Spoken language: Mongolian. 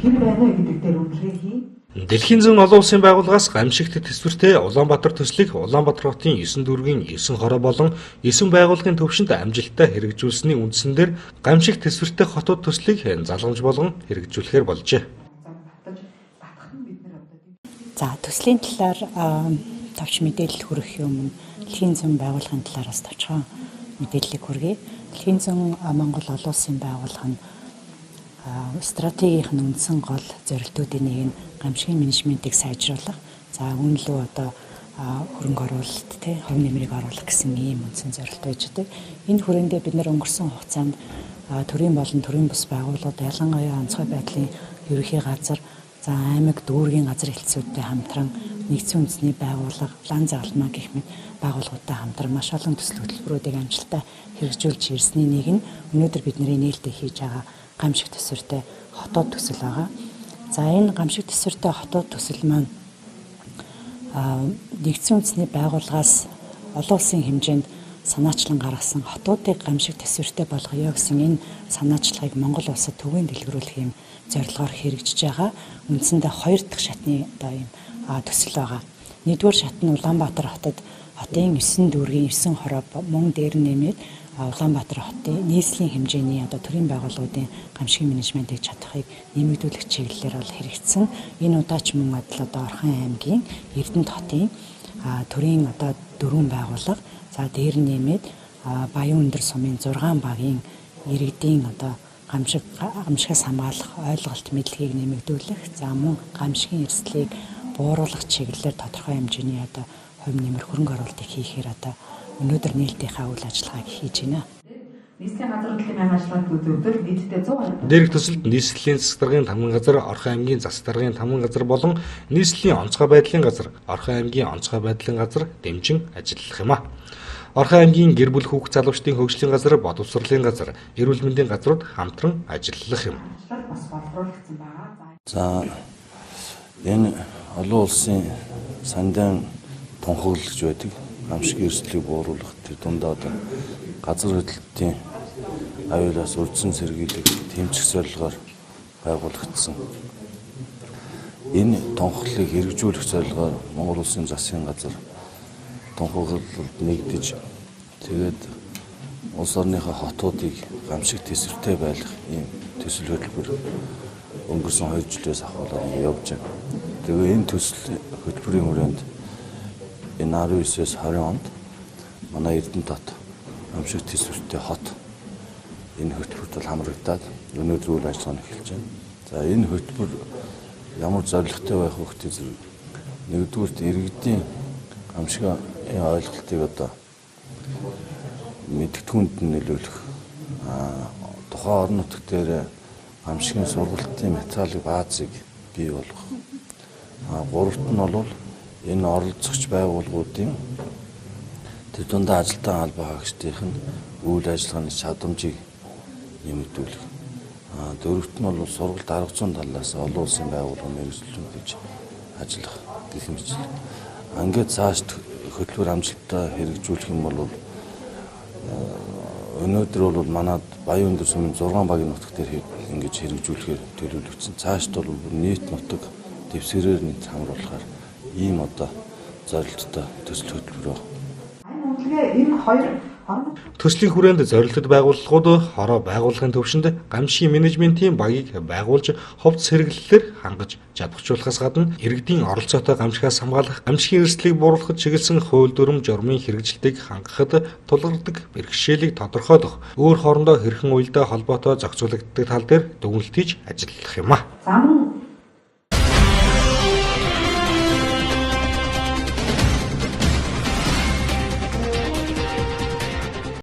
хэн байна гэдэг дээр үнэлгээ хий. Дэлхийн зүүн олон улсын байгууллагаас гамшигт төсвөртэй Улаанбаатар төслийг Улаанбаатар хотын 9 дүүргийн 9 хороо болон 9 байгууллагын төвшөнд амжилттай хэрэгжүүлсэний үндсэн дээр гамшигт төсвөртэй хотууд төслийг залгамж болгон хэрэгжүүлэхээр болжээ. За төслийн талаар товч мэдээлэл хүргэх юм. Дэлхийн зүүн байгууллагын талаараас товчхон мэдээллийг хүргэе. Дэлхийн зүүн Монгол олон улсын байгууллага нь стратегийн үндсэн гол зорилтуудын нэг нь гамшигын менежментийг сайжруулах. За үүн лөө одоо хөрөнгө оруулалт, хувь нэмрийг оруулах гэсэн ийм үндсэн зорилт байж байгаа. Энэ хүрээндээ бид нар өнгөрсөн хугацаанд төрийн болон төрийн бус байгууллагууд ялангуяа онцгой байдлын ерөнхий газар, за аймаг дүүргийн газар хэлтсүүдтэй хамтран нэгдсэн үндэсний байгууллага, лан загалмаа гэх мэт байгууллагуудтай хамтран маш олон төсөл хөтөлбөрүүдийг амжилттай хэрэгжүүлж ирсний нэг нь өнөөдөр бидний нээлттэй хийж байгаа гамшиг төсвөртэй хотод төсөл байгаа. За энэ гамшиг төсвөртэй хотод төсөл маань нэгдсэн үндэсний байгууллагаас олон улсын хэмжээнд санаачлан гаргасан хотуудыг гамшиг төсвөртэй болгоё гэсэн энэ санаачлагыг Монгол улсад төвийн дэлгэрүүлэх юм зорилгоор хэрэгжиж байгаа. Үндсэндээ 2 дахь шатны одоо ийм төсөл байгаа. Нэгдүгээр шат нь Улаанбаатар хотод хотын 9 дүүргийн 9 хороо мөн дээр нэмээд Улаанбаатар хотын нийслэлийн хэмжээний одоо төрийн байгууллагуудын гамшигын менежментийг чадахыг нэмэгдүүлэх чиглэлээр бол хэрэгжсэн. Энэ удаач мөн одоо Орхон аймгийн Эрдэнэт хотын төрийн одоо 4 байгууллага, за дээр нэмээд Баян өндөр сумын 6 багийн иргэдийн одоо гамшигаас хамгаалах ойлголт мэдлэгийг нэмэгдүүлэх, за мөн гамшигын эрсдлийг бууруулах чиглэлээр тодорхой хэмжээний одоо хувь нэмэр хөрөнгө оруулалтыг хийхээр одоо өнөөдөр нээлтийнхаа үйл ажиллагааг хийж байна. Нийслэлийн газар хөдлөлийн мянган ажиллагааны төвлөрөл нийтдээ 100 Дээрх төсөлд нийслэлийн засаг даргын тамган газар, Орхон аймгийн засаг даргын тамган газар болон нийслэлийн онцгой байдлын газар, Орхон аймгийн онцгой байдлын газар дэмжин ажиллах юм а. Орхон аймгийн гэр бүл хүүхэд залуучдын хөгжлийн газар, боловсролын газар, эрүүл мэндийн газрууд хамтран ажиллах юм. бас боловсруулагдсан байгаа. За энэ олон улсын сандаан тунхаглаж байдаг гамшигын эрсдлийг бууруулах тэр дундаа одоо газар хөдлөлтийн аюулаас үрдсэн сэргийлэх тэмцэх зорилгоор байгуулагдсан. Энэ тунхаглалыг хэрэгжүүлэх зорилгоор Монгол улсын засгийн газар тунхаглалд нэгдэж тэгээд улс орныхоо хотуудыг гамшиг төсвөртэй байлгах ийм төсөл хөтөлбөр өнгөрсөн 2 жилээс ахуулаад явж байна. Тэгээ энэ төсөл хөтөлбөрийн хүрээнд энэ 19-с 20 онд манай Эрдэнэт хот гамшиг төсвөртэй хот энэ хөтөлбөрт бол хамрагдаад өнөөдөр үйл ажиллагаа эхэлж байна. За энэ хөтөлбөр ямар зорилготой байх вэ гэдэг зэрэг нэгдүгürt иргэдийн гамшигын ойлголтыг одоо мэдгэдэгүнд нөлөөлөх, тухайн орон нутаг дээр гамшигын сургалтын материалын баазыг бий болгох. Гуравт нь бол энэ оролцогч байгууллагуудын тэр дундаа ажилтан албаа хаагчдын үйл ажиллагааны чадамжийг нэмэгдүүлэх. Дөрөвт нь бол сургалт арга зүйн талаас олон улсын байгууллага мэргэжлүүлж ажиллах гэх мэт. Ингээд цааш хөтөлбөр амжилттай хэрэгжүүлэх юм бол өнөөдөр бол манад Баян өндөр сумын 6 багийн нутаг дээр ингэж хэрэгжүүлэхээр төлөвлөгдсөн. Цаашд бол нийт нутаг дэвсгэрээр нэг хамруулахаар ийм одоо зорилттой төсөл хөтөлбөр байна. Энэ хоёр Төслийн хүрээнд зорилттой байгууллагууд хороо байгууллагын төвшөнд гамшигын менежментийн багийг байгуулж ховц сэргэллэлээр хангаж чадварчуулахаас гадна иргэдийн оролцоотой гамшигаас хамгаалах, гамшигын эрсдлийг бууруулахад чиглэсэн хууль дүрм журмын хэрэгжилтийг хангахад тулгардаг бэрхшээлийг тодорхойлох, өөр хоорондоо хэрхэн уялдаа холбоотой зохицуулагддаг тал дээр дүгнэлт хийж ажиллах юм а. зам